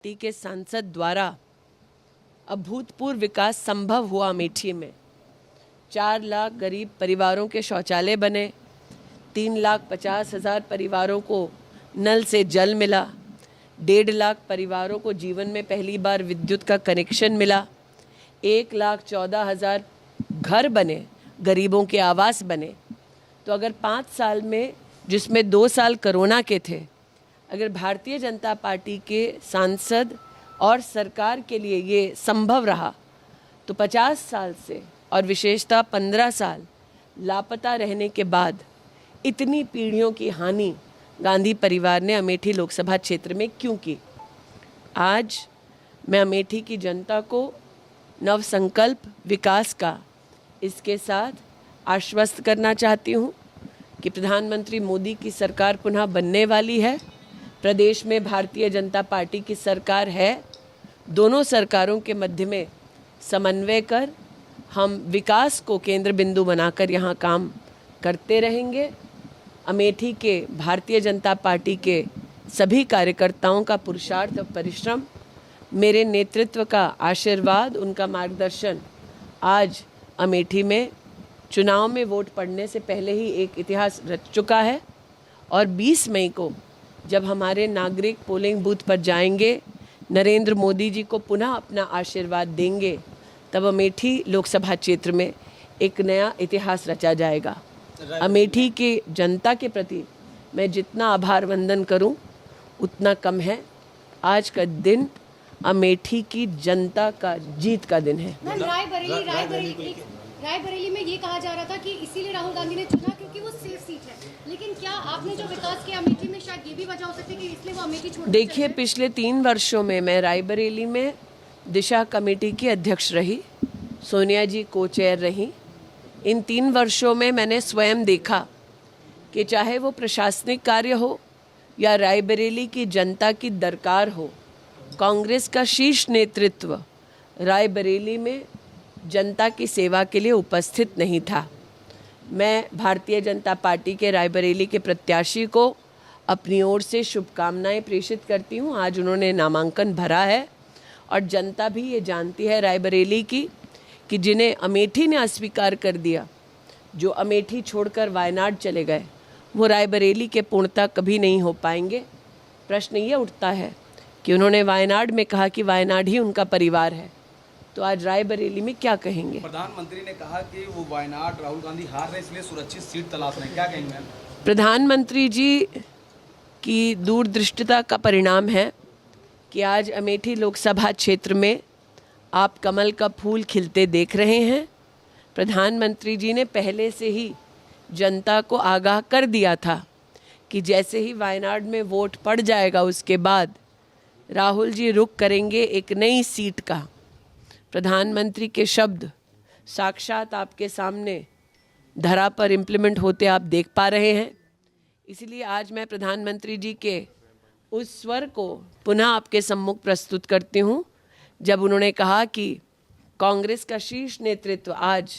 Party के सांसद द्वारा अभूतपूर्व विकास संभव हुआ। अमेठी में 4 लाख गरीब परिवारों के शौचालय बने, 3,50,000 परिवारों को नल से जल मिला, 1.5 लाख परिवारों को जीवन में पहली बार विद्युत का कनेक्शन मिला, 1,14,000 घर बने, गरीबों के आवास बने। तो अगर 5 साल में, जिसमें 2 साल कोरोना के थे, अगर भारतीय जनता पार्टी के सांसद और सरकार के लिए ये संभव रहा, तो 50 साल से और विशेषतः 15 साल लापता रहने के बाद इतनी पीढ़ियों की हानि गांधी परिवार ने अमेठी लोकसभा क्षेत्र में क्यों की। आज मैं अमेठी की जनता को नवसंकल्प विकास का इसके साथ आश्वस्त करना चाहती हूँ कि प्रधानमंत्री मोदी की सरकार पुनः बनने वाली है। प्रदेश में भारतीय जनता पार्टी की सरकार है। दोनों सरकारों के मध्य में समन्वय कर हम विकास को केंद्र बिंदु बनाकर यहाँ काम करते रहेंगे। अमेठी के भारतीय जनता पार्टी के सभी कार्यकर्ताओं का पुरुषार्थ और परिश्रम, मेरे नेतृत्व का आशीर्वाद, उनका मार्गदर्शन आज अमेठी में चुनाव में वोट पड़ने से पहले ही एक इतिहास रच चुका है। और 20 मई को जब हमारे नागरिक पोलिंग बूथ पर जाएंगे, नरेंद्र मोदी जी को पुनः अपना आशीर्वाद देंगे, तब अमेठी लोकसभा क्षेत्र में एक नया इतिहास रचा जाएगा। अमेठी की जनता के प्रति मैं जितना आभार वंदन करूं उतना कम है। आज का दिन अमेठी की जनता का जीत का दिन है। रायबरेली में ये कहा जा रहा था कि इसीलिए राहुल गांधी ने चुना क्योंकि वो सेफ सीट है, लेकिन क्या आपने जो विकास किया अमेठी में, शायद ये भी वजह हो सकती है कि इसलिए वो अमेठी छोड़। देखिए, पिछले 3 वर्षों में मैं रायबरेली में दिशा कमेटी की अध्यक्ष रही, सोनिया जी को चेयर रही। इन 3 वर्षों में मैंने स्वयं देखा कि चाहे वो प्रशासनिक कार्य हो या रायबरेली की जनता की दरकार हो, कांग्रेस का शीर्ष नेतृत्व रायबरेली में जनता की सेवा के लिए उपस्थित नहीं था। मैं भारतीय जनता पार्टी के रायबरेली के प्रत्याशी को अपनी ओर से शुभकामनाएं प्रेषित करती हूं। आज उन्होंने नामांकन भरा है और जनता भी ये जानती है रायबरेली की कि जिन्हें अमेठी ने अस्वीकार कर दिया, जो अमेठी छोड़कर वायनाड चले गए, वो रायबरेली के पूर्णता कभी नहीं हो पाएंगे। प्रश्न ये उठता है कि उन्होंने वायनाड में कहा कि वायनाड ही उनका परिवार है, तो आज रायबरेली में क्या कहेंगे। प्रधानमंत्री ने कहा कि वो वायनाड राहुल गांधी हार रहे, इसलिए सुरक्षित सीट तलाश रहे हैं, क्या कहेंगे? प्रधानमंत्री जी की दूरदृष्टिता का परिणाम है कि आज अमेठी लोकसभा क्षेत्र में आप कमल का फूल खिलते देख रहे हैं। प्रधानमंत्री जी ने पहले से ही जनता को आगाह कर दिया था कि जैसे ही वायनाड में वोट पड़ जाएगा, उसके बाद राहुल जी रुख करेंगे एक नई सीट का। प्रधानमंत्री के शब्द साक्षात आपके सामने धरा पर इम्प्लीमेंट होते आप देख पा रहे हैं। इसलिए आज मैं प्रधानमंत्री जी के उस स्वर को पुनः आपके सम्मुख प्रस्तुत करती हूं, जब उन्होंने कहा कि कांग्रेस का शीर्ष नेतृत्व आज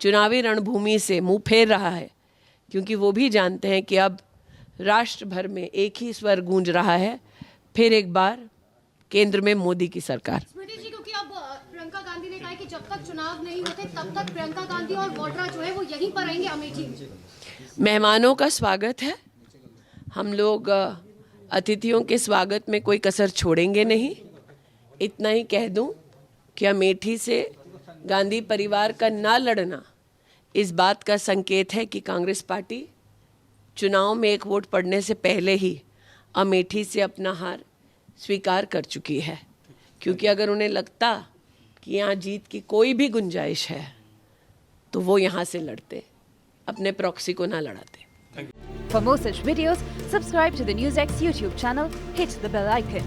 चुनावी रणभूमि से मुंह फेर रहा है, क्योंकि वो भी जानते हैं कि अब राष्ट्र भर में एक ही स्वर गूंज रहा है, फिर एक बार केंद्र में मोदी की सरकार। क्योंकि अब प्रियंका गांधी ने कहा कि जब तक चुनाव नहीं होते तब तक प्रियंका गांधी और वाड्रा जो है वो यहीं पर रहेंगे अमेठी में। मेहमानों का स्वागत है, हम लोग अतिथियों के स्वागत में कोई कसर छोड़ेंगे नहीं। इतना ही कह दूं कि अमेठी से गांधी परिवार का ना लड़ना इस बात का संकेत है कि कांग्रेस पार्टी चुनाव में एक वोट पड़ने से पहले ही अमेठी से अपना हार स्वीकार कर चुकी है। क्योंकि अगर उन्हें लगता कि यहाँ जीत की कोई भी गुंजाइश है, तो वो यहाँ से लड़ते, अपने प्रॉक्सी को ना लड़ाते। For more such videos, subscribe to the NewsX YouTube channel, hit the bell icon.